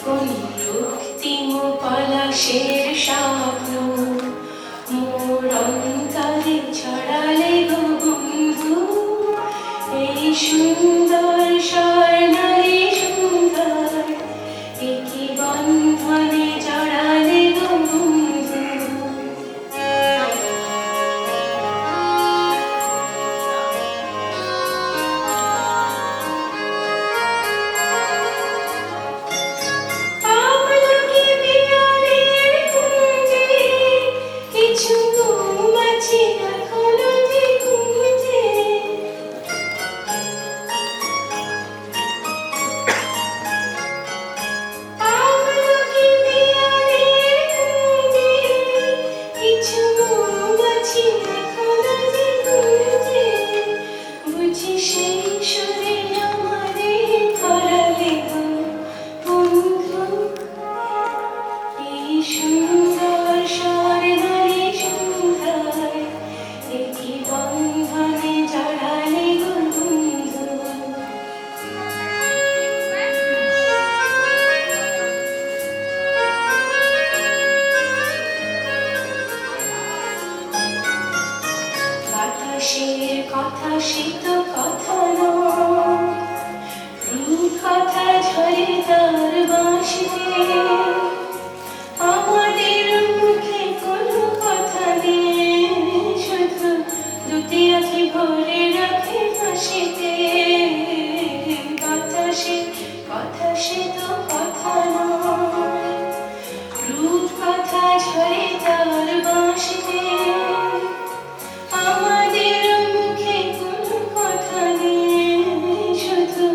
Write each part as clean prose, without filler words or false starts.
কোন রক্তিম পলাশের স্বপ্ন মোর অন্তরে ছড়ালে গো বন্ধু, এই সুন্দর স্বর্ণালী সুন্দর একই বন্ধনে জড়ালে গো বন্ধু। আমলকি বিয়ারের কুঞ্জে কিছু মৌমাছি এখনো যে গুঞ্জে, আমলকি বিয়ারের কুঞ্জে কিছু মৌমাছি এখনো যে গুঞ্জে, বুঝি সেই সুরে আমারে ধরালে গো বন্ধু, এই সুন্দর স্বর্ণালী সুন্দর একই বন্ধনে জড়ালে গো বন্ধু। বাতাসের কথা সে তো কথা নয়, রূপকথা ঝরে তার বাঁশিতে, আমাদের মুখে কোনো কথা নেই, শুধু দুটি আঁখি ভরে রাখে হাসিতে। বাতাসের কথা সে তো কথা নয়, রূপকথা ঝরে তার বাঁশিতে, আমাদের মুখে কোনো কথা নেই, শুধু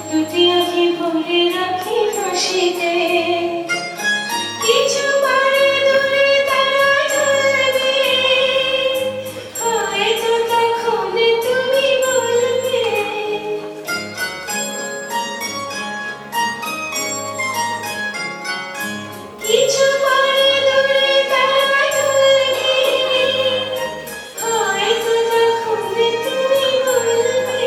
দুটি আঁখি ভরে রাখি হাসিতে। কিছু বারে দূরে তারা জ্বলবে, হয়তো তখন তুমি বলবে, কিছু বারে দূরে তারা জ্বলবে, হয়তো তখন তুমি বলবে,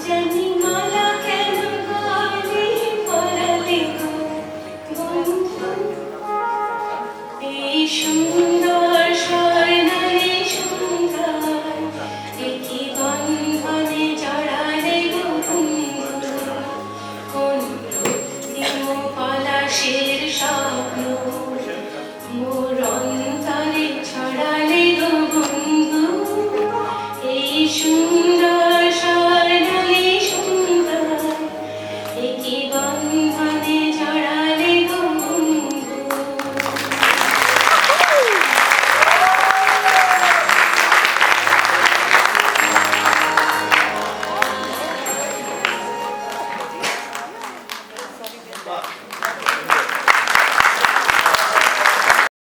জানি মালা কেন গলে পরালে গো বন্ধু, এই সুন্দর স্বর্ণালী সুন্দর একই বন্ধনে জড়ালে গো বন্ধু, কোন রক্তিম পলাশের স্বপ্ন মোর অন্তরে ছড়ালে গো বন্ধু, এই সুন্দর